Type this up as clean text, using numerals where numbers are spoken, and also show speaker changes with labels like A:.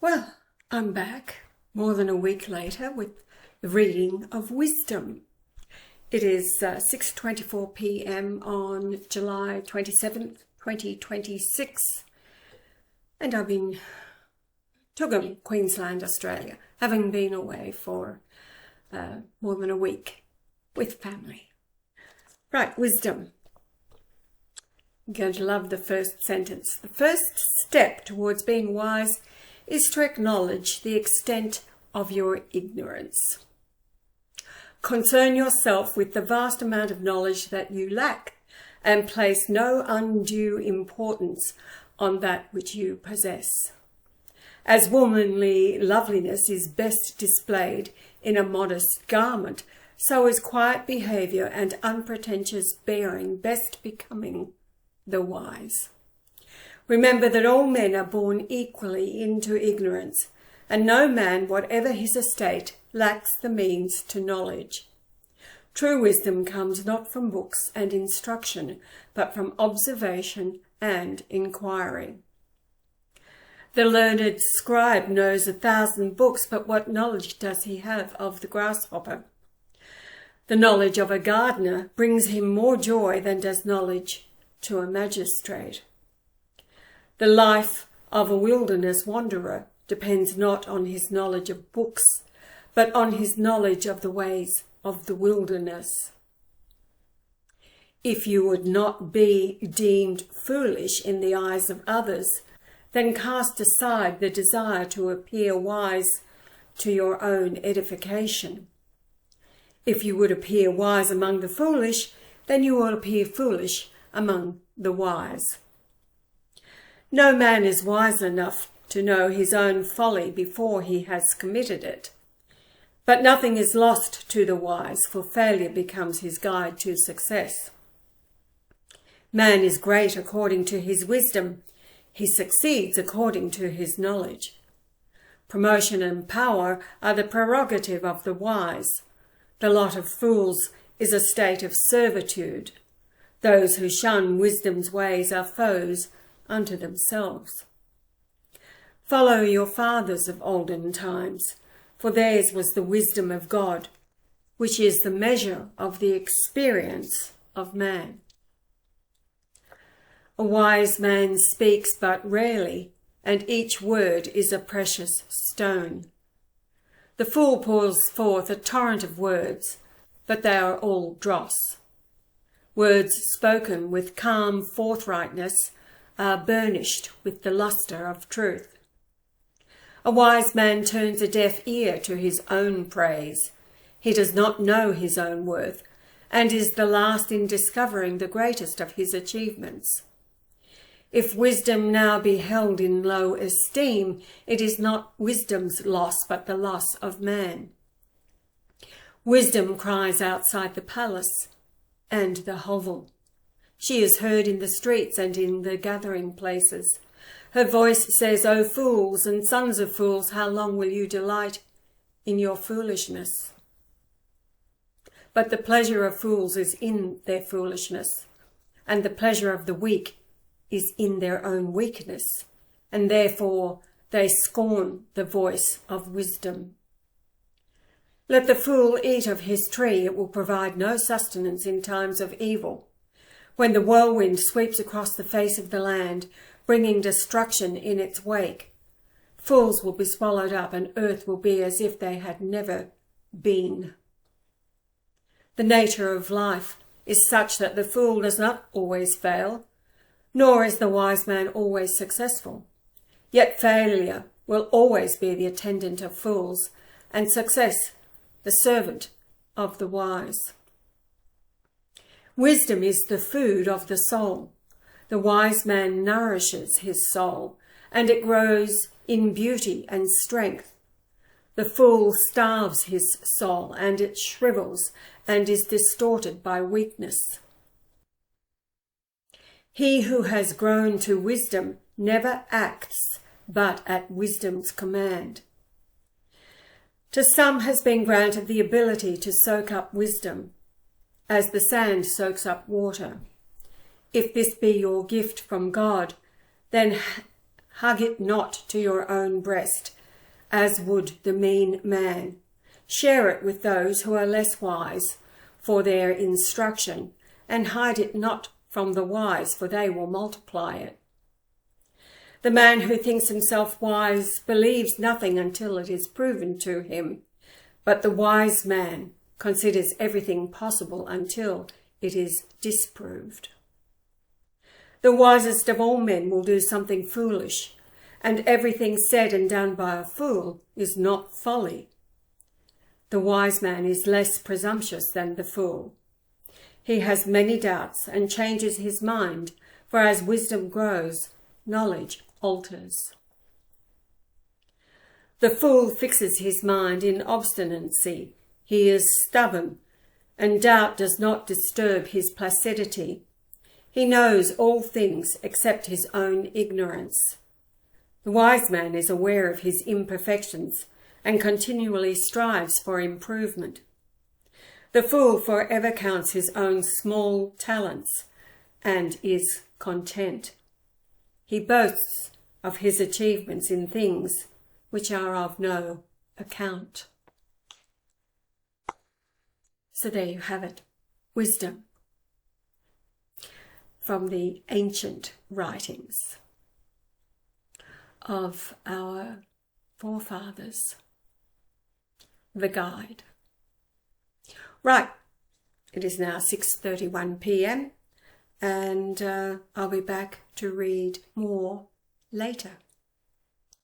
A: Well, I'm back more than a week later with the reading of Wisdom. It is 6:24 p.m. on July 27th, 2026, and I've been to Queensland, Australia, having been away for more than a week with family. Right, Wisdom. You're going to love the first sentence. The first step towards being wise is to acknowledge the extent of your ignorance. Concern yourself with the vast amount of knowledge that you lack and place no undue importance on that which you possess. As womanly loveliness is best displayed in a modest garment, so is quiet behaviour and unpretentious bearing best becoming the wise. Remember that all men are born equally into ignorance, and no man, whatever his estate, lacks the means to knowledge. True wisdom comes not from books and instruction, but from observation and inquiry. The learned scribe knows 1,000 books, but what knowledge does he have of the grasshopper? The knowledge of a gardener brings him more joy than does knowledge to a magistrate. The life of a wilderness wanderer depends not on his knowledge of books, but on his knowledge of the ways of the wilderness. If you would not be deemed foolish in the eyes of others, then cast aside the desire to appear wise to your own edification. If you would appear wise among the foolish, then you will appear foolish among the wise. No man is wise enough to know his own folly before he has committed it. But nothing is lost to the wise, for failure becomes his guide to success. Man is great according to his wisdom. He succeeds according to his knowledge. Promotion and power are the prerogative of the wise. The lot of fools is a state of servitude. Those who shun wisdom's ways are foes unto themselves. Follow your fathers of olden times, for theirs was the wisdom of God, which is the measure of the experience of man. A wise man speaks but rarely, and each word is a precious stone. The fool pours forth a torrent of words, but they are all dross. Words spoken with calm forthrightness are burnished with the lustre of truth. A wise man turns a deaf ear to his own praise. He does not know his own worth, and is the last in discovering the greatest of his achievements. If wisdom now be held in low esteem, it is not wisdom's loss, but the loss of man. Wisdom cries outside the palace and the hovel. She is heard in the streets and in the gathering places. Her voice says, O fools and sons of fools, how long will you delight in your foolishness? But the pleasure of fools is in their foolishness, and the pleasure of the weak is in their own weakness, and therefore they scorn the voice of wisdom. Let the fool eat of his tree, it will provide no sustenance in times of evil. When the whirlwind sweeps across the face of the land, bringing destruction in its wake, fools will be swallowed up, and earth will be as if they had never been. The nature of life is such that the fool does not always fail, nor is the wise man always successful. Yet failure will always be the attendant of fools, and success the servant of the wise. Wisdom is the food of the soul. The wise man nourishes his soul, and it grows in beauty and strength. The fool starves his soul, and it shrivels and is distorted by weakness. He who has grown to wisdom never acts but at wisdom's command. To some has been granted the ability to soak up wisdom, as the sand soaks up water. If this be your gift from God, then hug it not to your own breast, as would the mean man. Share it with those who are less wise for their instruction, and hide it not from the wise, for they will multiply it. The man who thinks himself wise believes nothing until it is proven to him, but the wise man considers everything possible until it is disproved. The wisest of all men will do something foolish, and everything said and done by a fool is not folly. The wise man is less presumptuous than the fool. He has many doubts and changes his mind, for as wisdom grows, knowledge alters. The fool fixes his mind in obstinacy. He is stubborn, and doubt does not disturb his placidity. He knows all things except his own ignorance. The wise man is aware of his imperfections and continually strives for improvement. The fool forever counts his own small talents and is content. He boasts of his achievements in things which are of no account. So there you have it, wisdom from the ancient writings of our forefathers, the guide. Right, it is now 6:31 p.m. and I'll be back to read more later.